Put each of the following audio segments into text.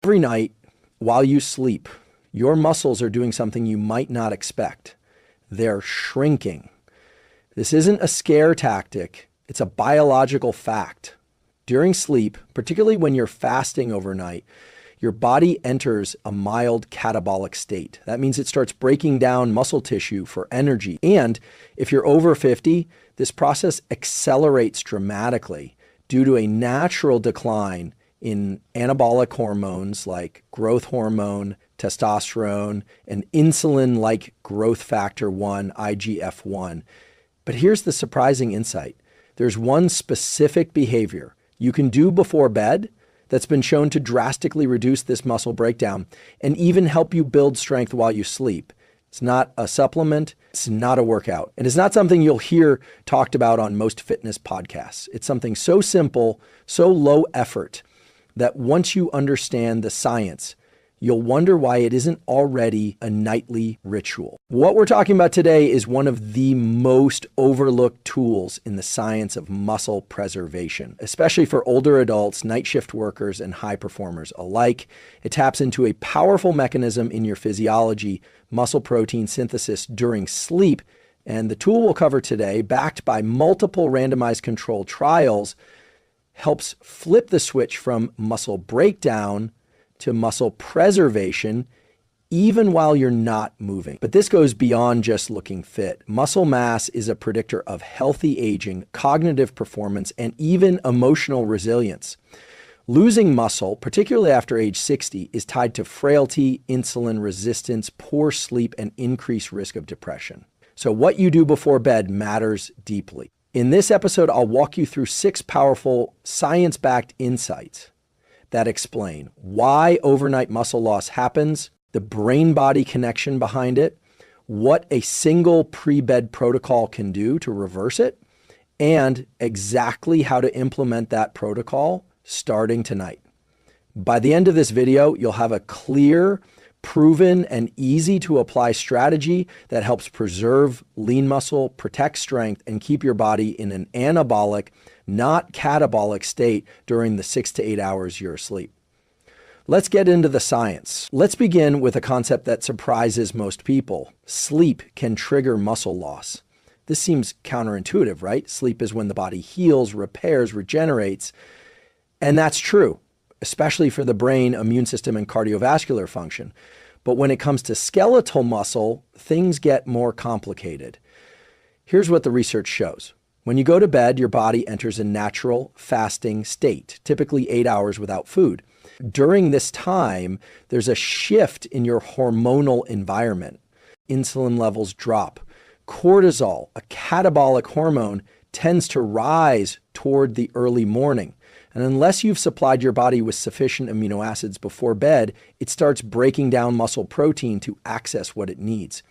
Every night while you sleep, your muscles are doing something you might not expect. They're shrinking. This isn't a scare tactic. It's a biological fact. During sleep, particularly when you're fasting overnight, your body enters a mild catabolic state. That means it starts breaking down muscle tissue for energy. And if you're over 50, this process accelerates dramatically due to a natural decline in anabolic hormones like growth hormone, testosterone, and insulin-like growth factor 1, IGF-1. But here's the surprising insight. There's one specific behavior you can do before bed that's been shown to drastically reduce this muscle breakdown and even help you build strength while you sleep. It's not a supplement, it's not a workout, and it's not something you'll hear talked about on most fitness podcasts. It's something so simple, so low effort, that once you understand the science, you'll wonder why it isn't already a nightly ritual. What we're talking about today is one of the most overlooked tools in the science of muscle preservation, especially for older adults, night shift workers, and high performers alike. It taps into a powerful mechanism in your physiology, muscle protein synthesis during sleep. And the tool we'll cover today, backed by multiple randomized controlled trials, helps flip the switch from muscle breakdown to muscle preservation, even while you're not moving. But this goes beyond just looking fit. Muscle mass is a predictor of healthy aging, cognitive performance, and even emotional resilience. Losing muscle, particularly after age 60, is tied to frailty, insulin resistance, poor sleep, and increased risk of depression. So what you do before bed matters deeply. In this episode, I'll walk you through 6 powerful science-backed insights that explain why overnight muscle loss happens, the brain-body connection behind it, what a single pre-bed protocol can do to reverse it, and exactly how to implement that protocol starting tonight. By the end of this video, you'll have a clear, proven, and easy to apply strategy that helps preserve lean muscle, protect strength, and keep your body in an anabolic, not catabolic state during the 6 to 8 hours you're asleep. Let's get into the science. Let's begin with a concept that surprises most people. Sleep can trigger muscle loss. This seems counterintuitive, right? Sleep is when the body heals, repairs, regenerates. And that's true, especially for the brain, immune system, and cardiovascular function. But when it comes to skeletal muscle, things get more complicated. Here's what the research shows. When you go to bed, your body enters a natural fasting state, typically 8 hours without food. During this time, there's a shift in your hormonal environment. Insulin levels drop. Cortisol, a catabolic hormone, tends to rise toward the early morning. And unless you've supplied your body with sufficient amino acids before bed, it starts breaking down muscle protein to access what it needs.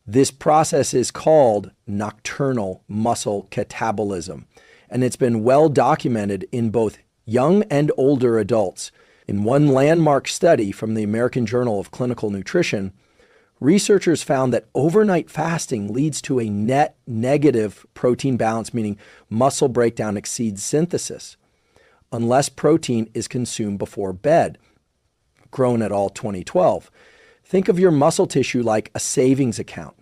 This process is called nocturnal muscle catabolism, and it's been well documented in both young and older adults. In one landmark study from the American Journal of Clinical Nutrition, researchers found that overnight fasting leads to a net negative protein balance, meaning muscle breakdown exceeds synthesis, unless protein is consumed before bed. Grown et al. 2012. Think of your muscle tissue like a savings account.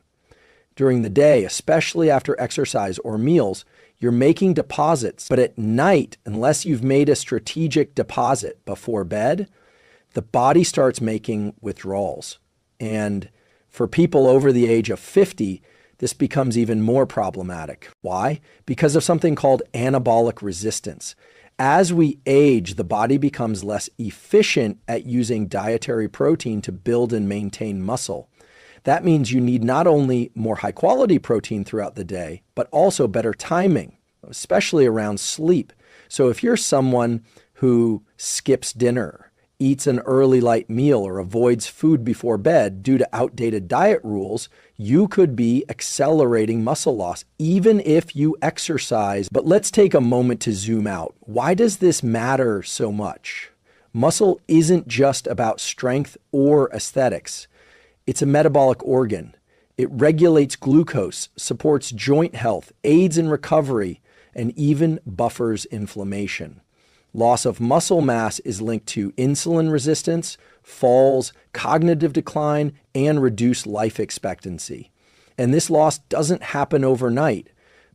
During the day, especially after exercise or meals, you're making deposits. But at night, unless you've made a strategic deposit before bed, the body starts making withdrawals. And for people over the age of 50, this becomes even more problematic. Why? Because of something called anabolic resistance. As we age, the body becomes less efficient at using dietary protein to build and maintain muscle. That means you need not only more high-quality protein throughout the day, but also better timing, especially around sleep. So if you're someone who skips dinner, eats an early light meal, or avoids food before bed due to outdated diet rules, you could be accelerating muscle loss, even if you exercise. But let's take a moment to zoom out. Why does this matter so much? Muscle isn't just about strength or aesthetics. It's a metabolic organ. It regulates glucose, supports joint health, aids in recovery, and even buffers inflammation. Loss of muscle mass is linked to insulin resistance, falls, cognitive decline, and reduced life expectancy. And this loss doesn't happen overnight,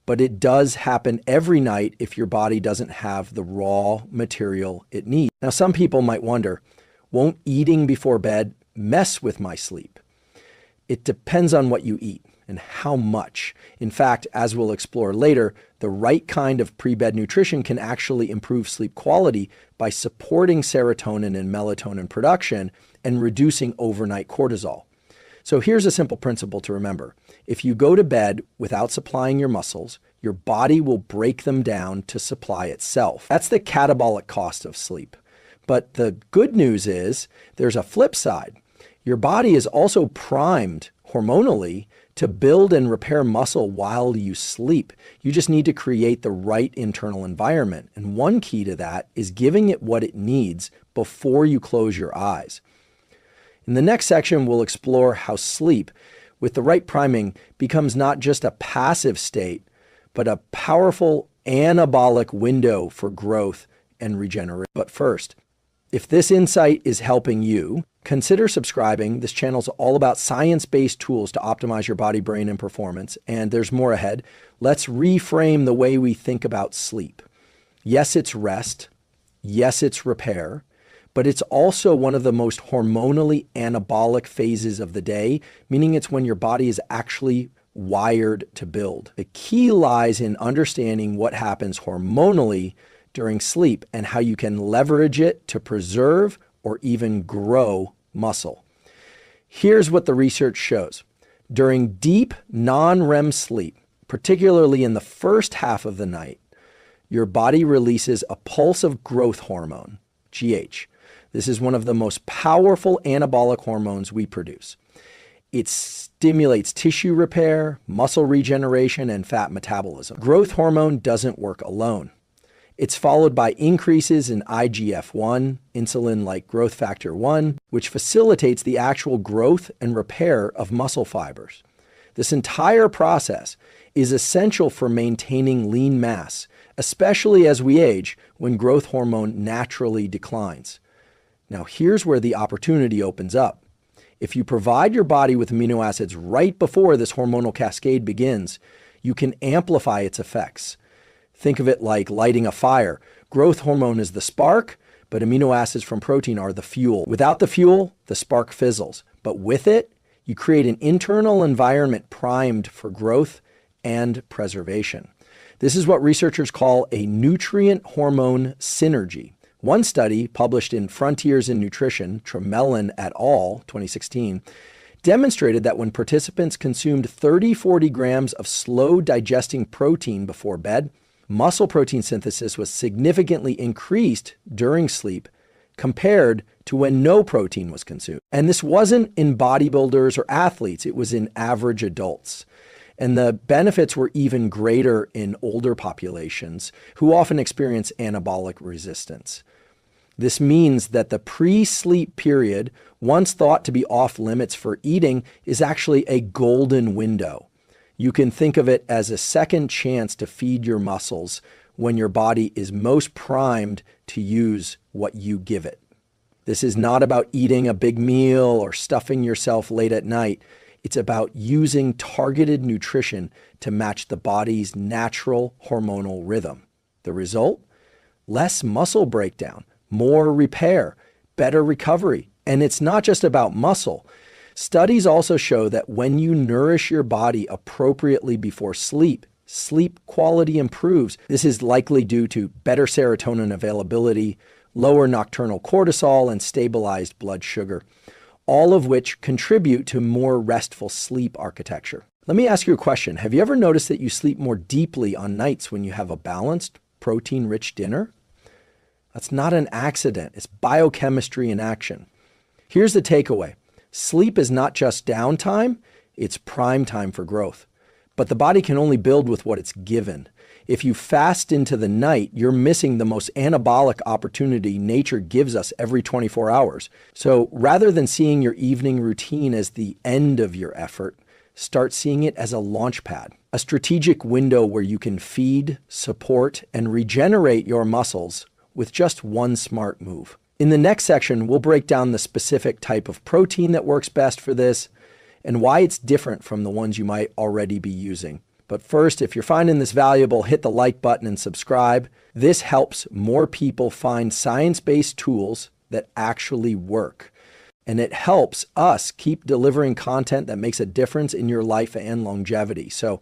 but it does happen every night if your body doesn't have the raw material it needs. Now, some people might wonder, won't eating before bed mess with my sleep? It depends on what you eat and how much. In fact, as we'll explore later, the right kind of pre-bed nutrition can actually improve sleep quality by supporting serotonin and melatonin production and reducing overnight cortisol. So here's a simple principle to remember. If you go to bed without supplying your muscles, your body will break them down to supply itself. That's the catabolic cost of sleep. But the good news is there's a flip side. Your body is also primed hormonally to build and repair muscle while you sleep. You just need to create the right internal environment. And one key to that is giving it what it needs before you close your eyes. In the next section, we'll explore how sleep, with the right priming, becomes not just a passive state, but a powerful anabolic window for growth and regeneration. But first, if this insight is helping you, consider subscribing. This channel is all about science-based tools to optimize your body, brain, and performance. And there's more ahead. Let's reframe the way we think about sleep. Yes, it's rest. Yes, it's repair. But it's also one of the most hormonally anabolic phases of the day, meaning it's when your body is actually wired to build. The key lies in understanding what happens hormonally during sleep and how you can leverage it to preserve or even grow muscle. Here's what the research shows. During deep non-REM sleep, particularly in the first half of the night, your body releases a pulse of growth hormone, GH. This is one of the most powerful anabolic hormones we produce. It stimulates tissue repair, muscle regeneration, and fat metabolism. Growth hormone doesn't work alone. It's followed by increases in IGF-1, insulin-like growth factor 1, which facilitates the actual growth and repair of muscle fibers. This entire process is essential for maintaining lean mass, especially as we age when growth hormone naturally declines. Now, here's where the opportunity opens up. If you provide your body with amino acids right before this hormonal cascade begins, you can amplify its effects. Think of it like lighting a fire. Growth hormone is the spark, but amino acids from protein are the fuel. Without the fuel, the spark fizzles. But with it, you create an internal environment primed for growth and preservation. This is what researchers call a nutrient hormone synergy. One study published in Frontiers in Nutrition, Tremelin et al., 2016, demonstrated that when participants consumed 30-40 grams of slow-digesting protein before bed, muscle protein synthesis was significantly increased during sleep compared to when no protein was consumed. And this wasn't in bodybuilders or athletes, it was in average adults. And the benefits were even greater in older populations who often experience anabolic resistance. This means that the pre-sleep period, once thought to be off limits for eating, is actually a golden window. You can think of it as a second chance to feed your muscles when your body is most primed to use what you give it. This is not about eating a big meal or stuffing yourself late at night. It's about using targeted nutrition to match the body's natural hormonal rhythm. The result? Less muscle breakdown, more repair, better recovery. And it's not just about muscle. Studies also show that when you nourish your body appropriately before sleep, sleep quality improves. This is likely due to better serotonin availability, lower nocturnal cortisol, and stabilized blood sugar, all of which contribute to more restful sleep architecture. Let me ask you a question. Have you ever noticed that you sleep more deeply on nights when you have a balanced, protein-rich dinner? That's not an accident. It's biochemistry in action. Here's the takeaway. Sleep is not just downtime, it's prime time for growth. But the body can only build with what it's given. If you fast into the night, you're missing the most anabolic opportunity nature gives us every 24 hours. So rather than seeing your evening routine as the end of your effort, start seeing it as a launch pad, a strategic window where you can feed, support, and regenerate your muscles with just one smart move. In the next section, we'll break down the specific type of protein that works best for this and why it's different from the ones you might already be using. But first, if you're finding this valuable, hit the like button and subscribe. This helps more people find science-based tools that actually work. And it helps us keep delivering content that makes a difference in your life and longevity. So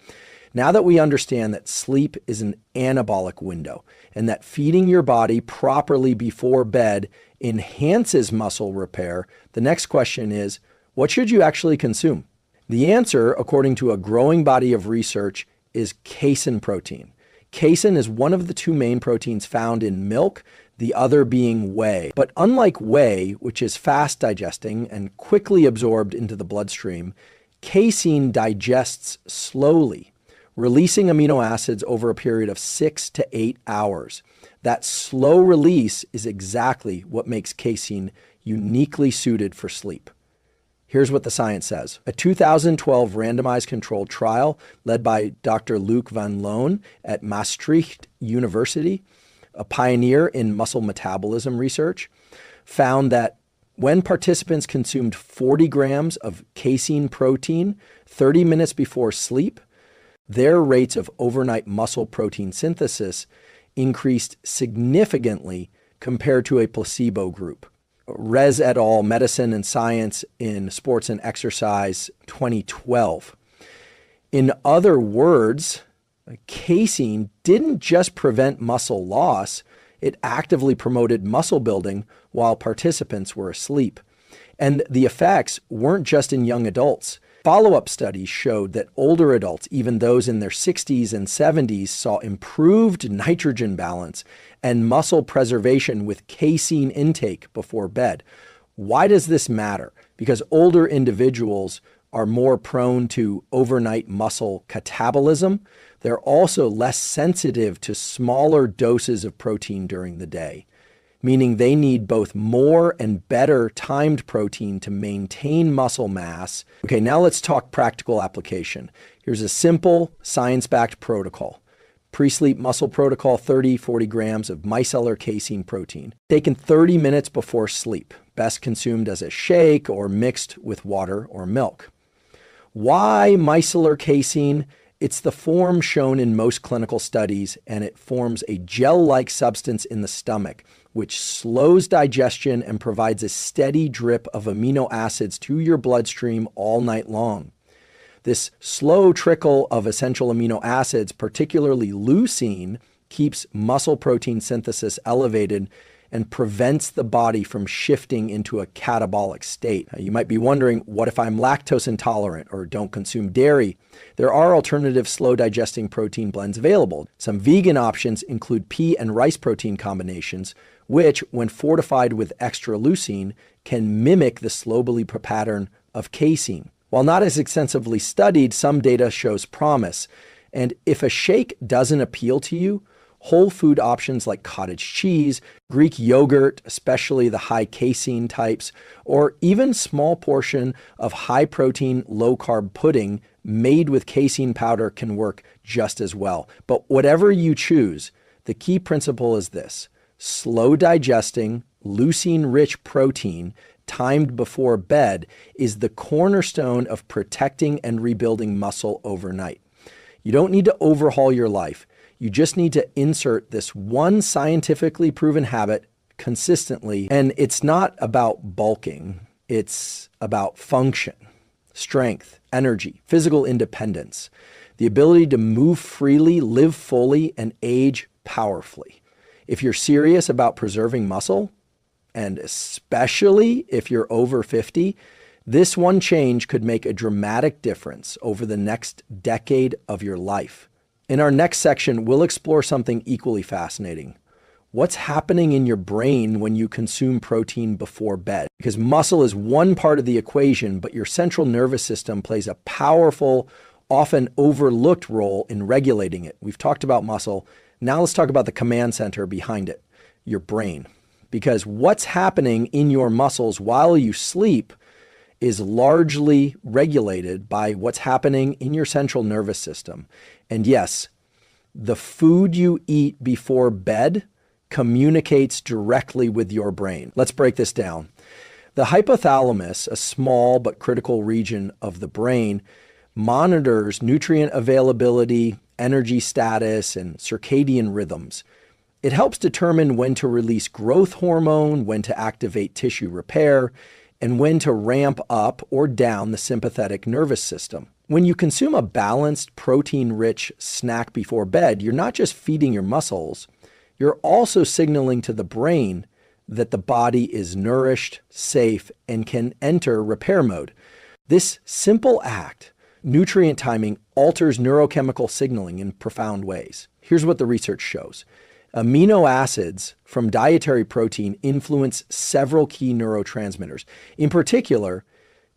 now that we understand that sleep is an anabolic window and that feeding your body properly before bed enhances muscle repair, the next question is, what should you actually consume? The answer, according to a growing body of research, is casein protein. Casein is one of the two main proteins found in milk, the other being whey. But unlike whey, which is fast digesting and quickly absorbed into the bloodstream, casein digests slowly, releasing amino acids over a period of 6 to 8 hours. That slow release is exactly what makes casein uniquely suited for sleep. Here's what the science says. A 2012 randomized controlled trial led by Dr. Luc van Loon at Maastricht University, a pioneer in muscle metabolism research, found that when participants consumed 40 grams of casein protein 30 minutes before sleep, their rates of overnight muscle protein synthesis increased significantly compared to a placebo group. Rez et al., Medicine and Science in Sports and Exercise, 2012. In other words, casein didn't just prevent muscle loss, it actively promoted muscle building while participants were asleep. And the effects weren't just in young adults. Follow-up studies showed that older adults, even those in their 60s and 70s, saw improved nitrogen balance and muscle preservation with casein intake before bed. Why does this matter? Because older individuals are more prone to overnight muscle catabolism. They're also less sensitive to smaller doses of protein during the day, meaning they need both more and better timed protein to maintain muscle mass. Okay, now let's talk practical application. Here's a simple science-backed protocol. Pre-sleep muscle protocol, 30-40 grams of micellar casein protein, taken 30 minutes before sleep, best consumed as a shake or mixed with water or milk. Why micellar casein? It's the form shown in most clinical studies, and it forms a gel-like substance in the stomach, which slows digestion and provides a steady drip of amino acids to your bloodstream all night long. This slow trickle of essential amino acids, particularly leucine, keeps muscle protein synthesis elevated and prevents the body from shifting into a catabolic state. Now, you might be wondering, what if I'm lactose intolerant or don't consume dairy? There are alternative slow digesting protein blends available. Some vegan options include pea and rice protein combinations, which, when fortified with extra leucine, can mimic the slow bleed pattern of casein. While not as extensively studied, some data shows promise. And if a shake doesn't appeal to you, whole food options like cottage cheese, Greek yogurt, especially the high casein types, or even small portion of high protein, low carb pudding made with casein powder can work just as well. But whatever you choose, the key principle is this: slow digesting, leucine-rich protein timed before bed is the cornerstone of protecting and rebuilding muscle overnight. You don't need to overhaul your life. You just need to insert this one scientifically proven habit consistently. And it's not about bulking. It's about function, strength, energy, physical independence, the ability to move freely, live fully, and age powerfully. If you're serious about preserving muscle, and especially if you're over 50, this one change could make a dramatic difference over the next decade of your life. In our next section, we'll explore something equally fascinating. What's happening in your brain when you consume protein before bed? Because muscle is one part of the equation, but your central nervous system plays a powerful, often overlooked role in regulating it. We've talked about muscle. Now let's talk about the command center behind it, your brain. Because what's happening in your muscles while you sleep is largely regulated by what's happening in your central nervous system. And yes, the food you eat before bed communicates directly with your brain. Let's break this down. The hypothalamus, a small but critical region of the brain, monitors nutrient availability, energy status, and circadian rhythms. It helps determine when to release growth hormone, when to activate tissue repair, and when to ramp up or down the sympathetic nervous system. When you consume a balanced, protein-rich snack before bed, you're not just feeding your muscles, you're also signaling to the brain that the body is nourished, safe, and can enter repair mode. This simple act, nutrient timing, alters neurochemical signaling in profound ways. Here's what the research shows. Amino acids from dietary protein influence several key neurotransmitters. In particular,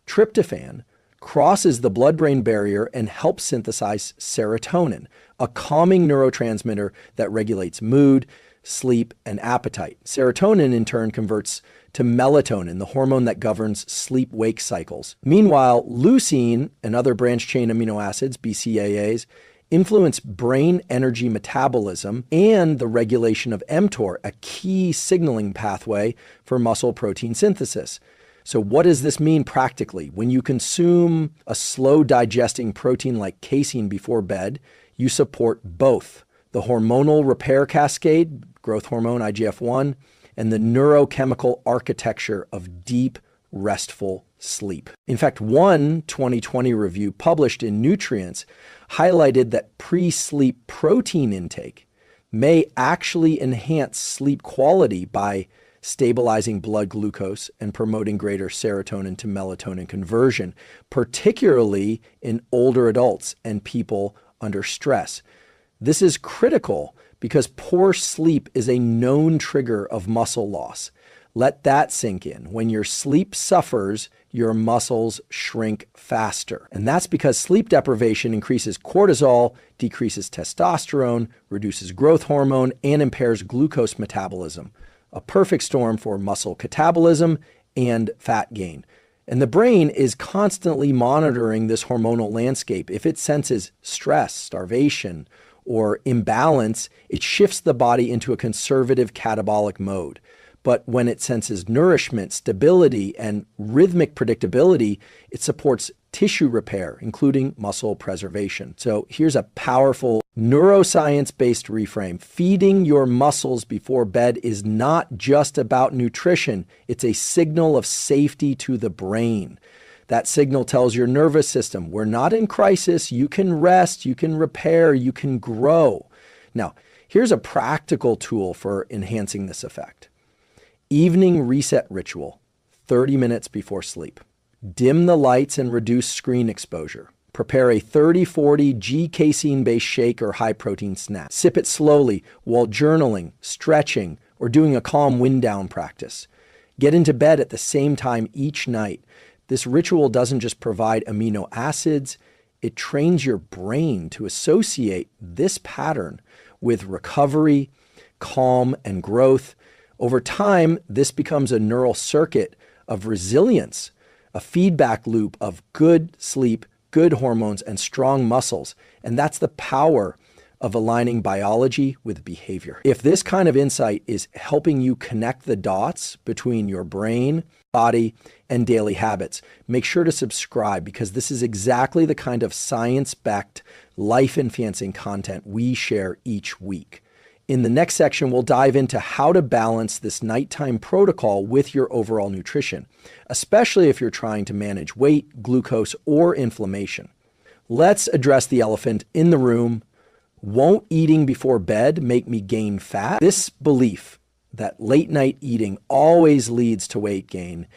tryptophan crosses the blood-brain barrier and helps synthesize serotonin, a calming neurotransmitter that regulates mood, sleep, and appetite. Serotonin, in turn, converts to melatonin, the hormone that governs sleep-wake cycles. Meanwhile, leucine and other branched-chain amino acids, BCAAs, influence brain energy metabolism and the regulation of mTOR, a key signaling pathway for muscle protein synthesis. So what does this mean practically? When you consume a slow digesting protein like casein before bed, you support both the hormonal repair cascade, growth hormone, IGF-1, and the neurochemical architecture of deep, restful sleep. In fact, one 2020 review published in Nutrients highlighted that pre-sleep protein intake may actually enhance sleep quality by stabilizing blood glucose and promoting greater serotonin to melatonin conversion, particularly in older adults and people under stress. This is critical because poor sleep is a known trigger of muscle loss. Let that sink in. When your sleep suffers, your muscles shrink faster. And that's because sleep deprivation increases cortisol, decreases testosterone, reduces growth hormone, and impairs glucose metabolism. A perfect storm for muscle catabolism and fat gain. And the brain is constantly monitoring this hormonal landscape. If it senses stress, starvation, or imbalance, it shifts the body into a conservative catabolic mode. But when it senses nourishment, stability, and rhythmic predictability, it supports tissue repair, including muscle preservation. So here's a powerful neuroscience-based reframe. Feeding your muscles before bed is not just about nutrition. It's a signal of safety to the brain. That signal tells your nervous system, we're not in crisis, you can rest, you can repair, you can grow. Now, here's a practical tool for enhancing this effect. Evening reset ritual, 30 minutes before sleep. Dim the lights and reduce screen exposure. Prepare a 30-40 G-casein-based shake or high-protein snack. Sip it slowly while journaling, stretching, or doing a calm wind-down practice. Get into bed at the same time each night. This ritual doesn't just provide amino acids, it trains your brain to associate this pattern with recovery, calm, and growth. Over time, this becomes a neural circuit of resilience, a feedback loop of good sleep, good hormones, and strong muscles. And that's the power of aligning biology with behavior. If this kind of insight is helping you connect the dots between your brain, body, and daily habits, make sure to subscribe because this is exactly the kind of science-backed, life-enhancing content we share each week. In the next section, we'll dive into how to balance this nighttime protocol with your overall nutrition, especially if you're trying to manage weight, glucose, or inflammation. Let's address the elephant in the room. Won't eating before bed make me gain fat? This belief that late night eating always leads to weight gain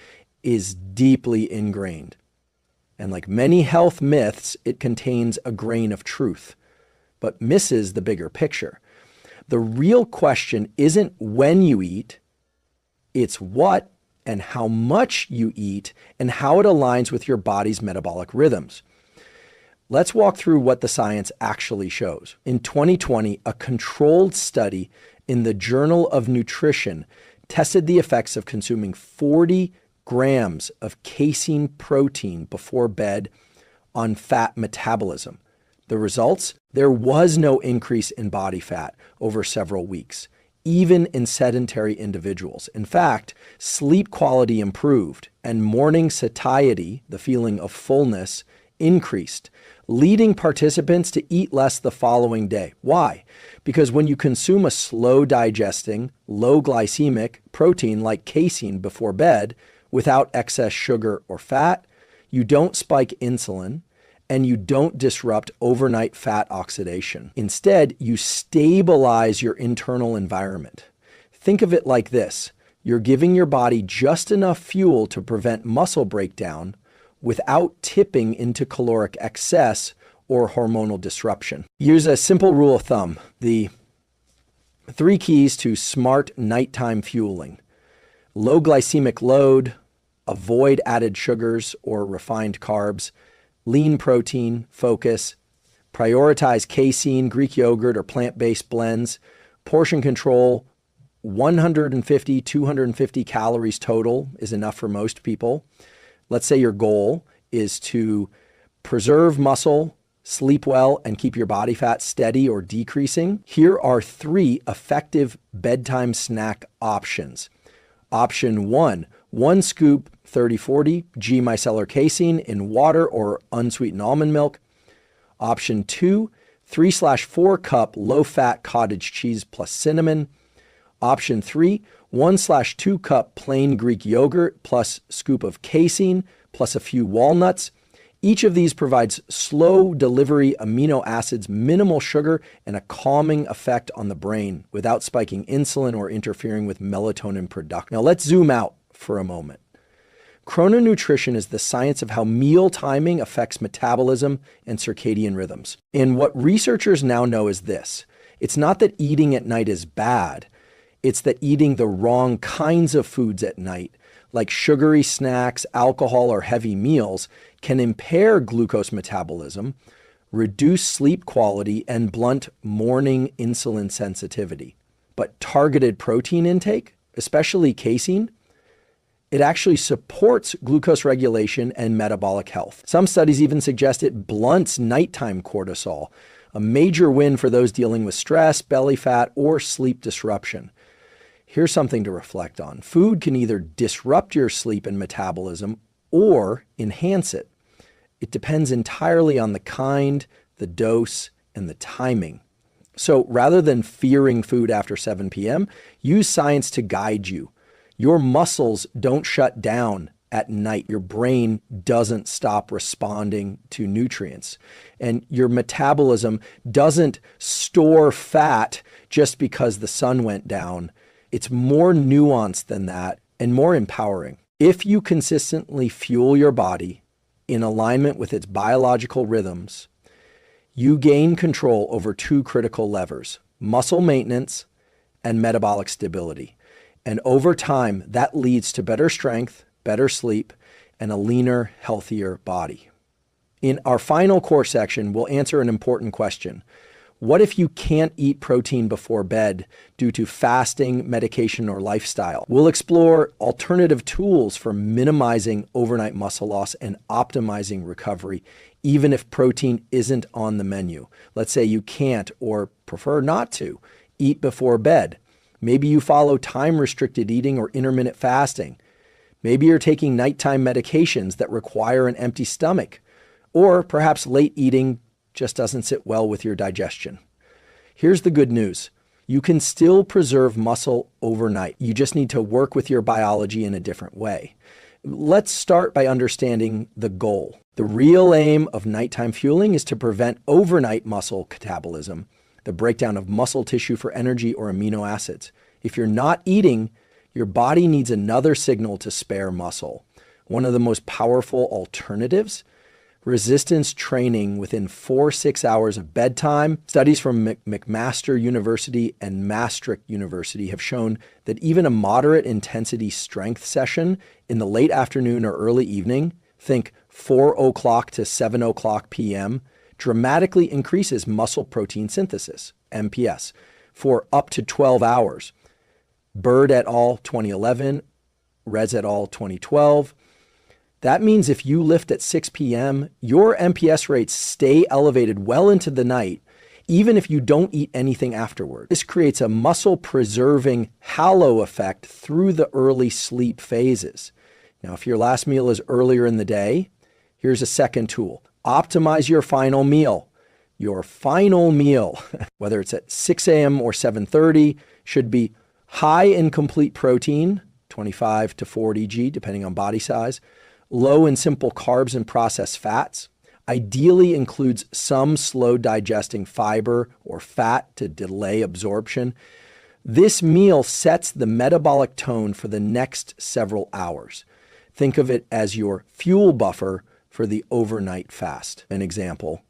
is deeply ingrained. And like many health myths, it contains a grain of truth, but misses the bigger picture. The real question isn't when you eat, it's what and how much you eat and how it aligns with your body's metabolic rhythms. Let's walk through what the science actually shows. In 2020, a controlled study in the Journal of Nutrition tested the effects of consuming 40 grams of casein protein before bed on fat metabolism. The results? There was no increase in body fat over several weeks. even in sedentary individuals. In fact, sleep quality improved and morning satiety, the feeling of fullness, increased, leading participants to eat less the following day. Why? Because when you consume a slow digesting, low glycemic protein like casein before bed without excess sugar or fat, you don't spike insulin and you don't disrupt overnight fat oxidation. Instead, you stabilize your internal environment. Think of it like this. You're giving your body just enough fuel to prevent muscle breakdown without tipping into caloric excess or hormonal disruption. Here's a simple rule of thumb. The 3 keys to smart nighttime fueling. Low glycemic load, avoid added sugars or refined carbs, lean protein focus, prioritize casein, Greek yogurt, or plant-based blends, portion control, 150, 250 calories total is enough for most people. Let's say your goal is to preserve muscle, sleep well, and keep your body fat steady or decreasing. Here are 3 effective bedtime snack options. Option 1 scoop 30-40 G micellar casein in water or unsweetened almond milk. Option 2, 3/4 cup low-fat cottage cheese plus cinnamon. Option 3, 1/2 cup plain Greek yogurt plus scoop of casein plus a few walnuts. Each of these provides slow delivery amino acids, minimal sugar, and a calming effect on the brain without spiking insulin or interfering with melatonin production. Now let's zoom out for a moment. Chrononutrition is the science of how meal timing affects metabolism and circadian rhythms. And what researchers now know is this. It's not that eating at night is bad. It's that eating the wrong kinds of foods at night, like sugary snacks, alcohol, or heavy meals, can impair glucose metabolism, reduce sleep quality, and blunt morning insulin sensitivity. But targeted protein intake, especially casein, it actually supports glucose regulation and metabolic health. Some studies even suggest it blunts nighttime cortisol, a major win for those dealing with stress, belly fat, or sleep disruption. Here's something to reflect on. Food can either disrupt your sleep and metabolism or enhance it. It depends entirely on the kind, the dose, and the timing. So rather than fearing food after 7 p.m., use science to guide you. Your muscles don't shut down at night. Your brain doesn't stop responding to nutrients. And your metabolism doesn't store fat just because the sun went down. It's more nuanced than that and more empowering. If you consistently fuel your body in alignment with its biological rhythms, you gain control over 2 critical levers: muscle maintenance and metabolic stability. And over time, that leads to better strength, better sleep, and a leaner, healthier body. In our final core section, we'll answer an important question. What if you can't eat protein before bed due to fasting, medication, or lifestyle? We'll explore alternative tools for minimizing overnight muscle loss and optimizing recovery, even if protein isn't on the menu. Let's say you can't or prefer not to eat before bed. Maybe you follow time-restricted eating or intermittent fasting. Maybe you're taking nighttime medications that require an empty stomach. Or perhaps late eating just doesn't sit well with your digestion. Here's the good news. You can still preserve muscle overnight. You just need to work with your biology in a different way. Let's start by understanding the goal. The real aim of nighttime fueling is to prevent overnight muscle catabolism, the breakdown of muscle tissue for energy or amino acids. If you're not eating, your body needs another signal to spare muscle. One of the most powerful alternatives, resistance training within 4-6 hours of bedtime. Studies from McMaster University and Maastricht University have shown that even a moderate intensity strength session in the late afternoon or early evening, think 4 o'clock to 7 o'clock p.m., dramatically increases muscle protein synthesis, MPS, for up to 12 hours. Bird et al. 2011, Rez et al. 2012. That means if you lift at 6 p.m., your MPS rates stay elevated well into the night, even if you don't eat anything afterward. This creates a muscle-preserving halo effect through the early sleep phases. Now, if your last meal is earlier in the day, here's a second tool. Optimize your final meal. Your final meal, whether it's at 6 a.m. or 7:30, should be high in complete protein, 25 to 40 g, depending on body size, low in simple carbs and processed fats, ideally includes some slow digesting fiber or fat to delay absorption. This meal sets the metabolic tone for the next several hours. Think of it as your fuel buffer for the overnight fast. An example,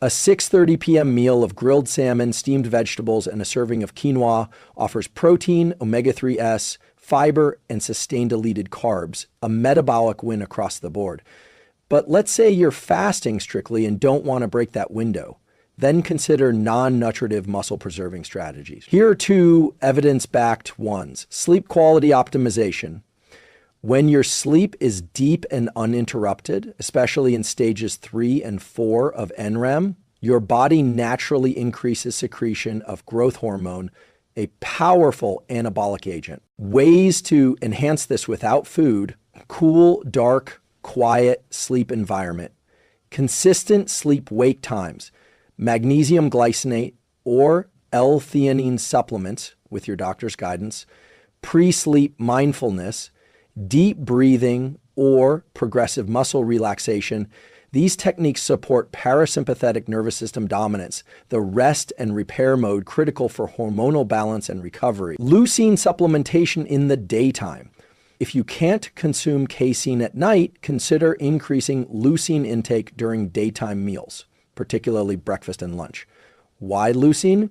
a 6:30 p.m. meal of grilled salmon, steamed vegetables, and a serving of quinoa offers protein, omega-3s, fiber, and sustained deleted carbs, a metabolic win across the board. But let's say you're fasting strictly and don't want to break that window. Then consider non-nutritive muscle-preserving strategies. Here are two evidence-backed ones. Sleep quality optimization. When your sleep is deep and uninterrupted, especially in stages 3 and 4 of NREM, your body naturally increases secretion of growth hormone, a powerful anabolic agent. Ways to enhance this without food: cool, dark, quiet sleep environment, consistent sleep-wake times, magnesium glycinate or L-theanine supplements with your doctor's guidance, pre-sleep mindfulness, deep breathing, or progressive muscle relaxation. These techniques support parasympathetic nervous system dominance, the rest and repair mode critical for hormonal balance and recovery. Leucine supplementation in the daytime. If you can't consume casein at night, consider increasing leucine intake during daytime meals, particularly breakfast and lunch. Why leucine?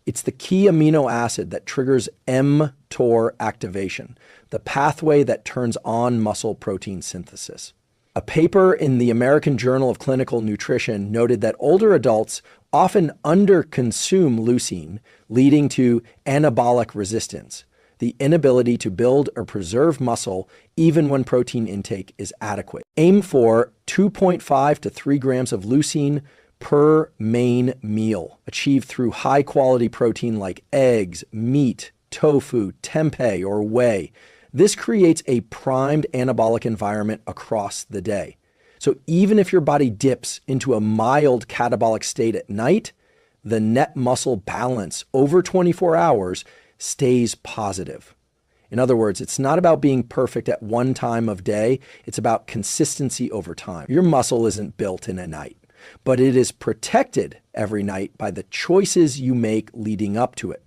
It's the key amino acid that triggers mTOR activation, the pathway that turns on muscle protein synthesis. A paper in the American Journal of Clinical Nutrition noted that older adults often underconsume leucine, leading to anabolic resistance, the inability to build or preserve muscle even when protein intake is adequate. Aim for 2.5 to 3 grams of leucine per main meal, achieved through high-quality protein like eggs, meat, tofu, tempeh, or whey. This creates a primed anabolic environment across the day. So even if your body dips into a mild catabolic state at night, the net muscle balance over 24 hours stays positive. In other words, it's not about being perfect at one time of day, it's about consistency over time. Your muscle isn't built in a night, but it is protected every night by the choices you make leading up to it.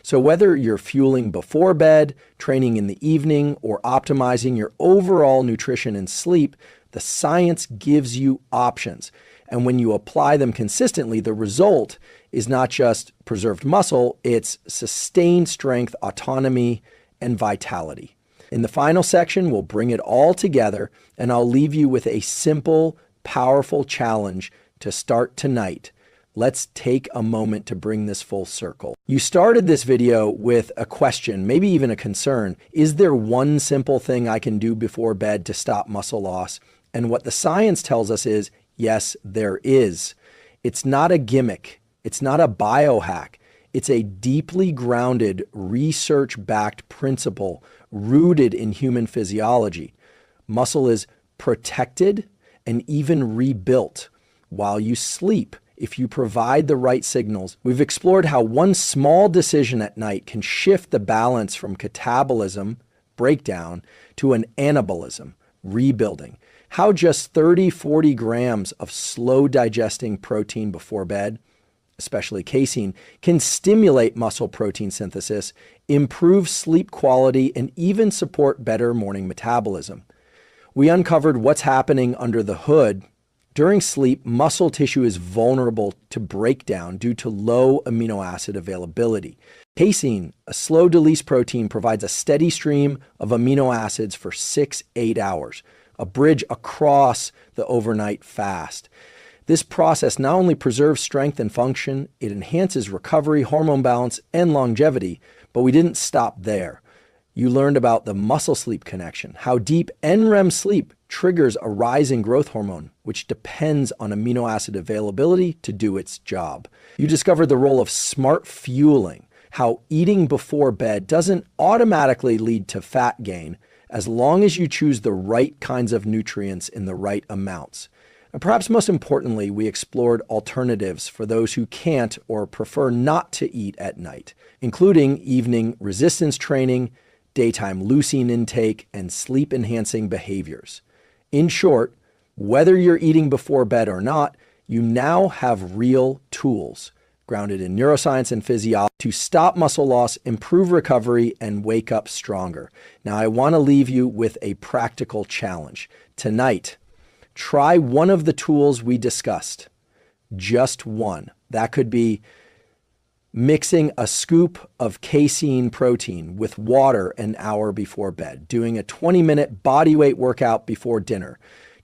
So whether you're fueling before bed, training in the evening, or optimizing your overall nutrition and sleep, the science gives you options. And when you apply them consistently, the result is not just preserved muscle, it's sustained strength, autonomy, and vitality. In the final section, we'll bring it all together, and I'll leave you with a simple, powerful challenge to start tonight. Let's take a moment to bring this full circle. You started this video with a question, maybe even a concern. Is there one simple thing I can do before bed to stop muscle loss? And what the science tells us is, yes, there is. It's not a gimmick. It's not a biohack. It's a deeply grounded, research-backed principle rooted in human physiology. Muscle is protected and even rebuilt while you sleep if you provide the right signals. We've explored how one small decision at night can shift the balance from catabolism, breakdown, to an anabolism, rebuilding. How just 30-40 grams of slow digesting protein before bed, especially casein, can stimulate muscle protein synthesis, improve sleep quality, and even support better morning metabolism. We uncovered what's happening under the hood. During sleep, muscle tissue is vulnerable to breakdown due to low amino acid availability. Casein, a slow-release protein, provides a steady stream of amino acids for 6-8 hours, a bridge across the overnight fast. This process not only preserves strength and function, it enhances recovery, hormone balance, and longevity, but we didn't stop there. You learned about the muscle-sleep connection, how deep NREM sleep triggers a rise in growth hormone, which depends on amino acid availability to do its job. You discovered the role of smart fueling, how eating before bed doesn't automatically lead to fat gain as long as you choose the right kinds of nutrients in the right amounts. And perhaps most importantly, we explored alternatives for those who can't or prefer not to eat at night, including evening resistance training, daytime leucine intake, and sleep-enhancing behaviors. In short, whether you're eating before bed or not, you now have real tools grounded in neuroscience and physiology to stop muscle loss, improve recovery, and wake up stronger. Now, I want to leave you with a practical challenge. Tonight, try one of the tools we discussed, just one. That could be mixing a scoop of casein protein with water an hour before bed, doing a 20-minute bodyweight workout before dinner,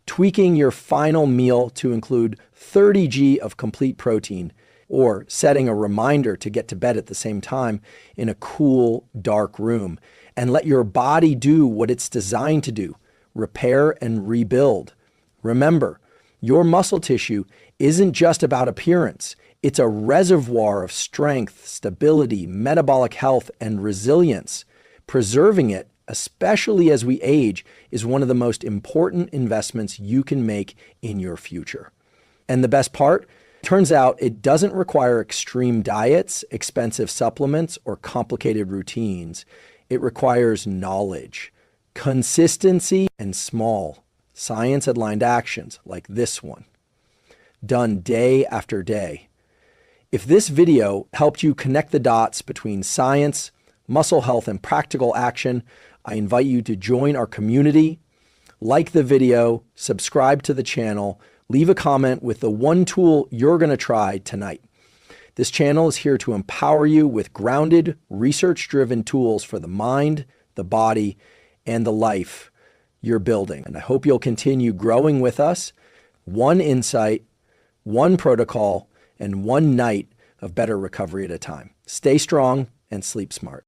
tweaking your final meal to include 30 g of complete protein, or setting a reminder to get to bed at the same time in a cool, dark room, and let your body do what it's designed to do, repair and rebuild. Remember, your muscle tissue isn't just about appearance. It's a reservoir of strength, stability, metabolic health, and resilience. Preserving it, especially as we age, is one of the most important investments you can make in your future. And the best part? Turns out it doesn't require extreme diets, expensive supplements, or complicated routines. It requires knowledge, consistency, and small, science-aligned actions like this one, done day after day. If this video helped you connect the dots between science, muscle health, and practical action, I invite you to join our community, like the video, subscribe to the channel, leave a comment with the one tool you're going to try tonight. This channel is here to empower you with grounded, research-driven tools for the mind, the body, and the life you're building. And I hope you'll continue growing with us, one insight, one protocol, and one night of better recovery at a time. Stay strong and sleep smart.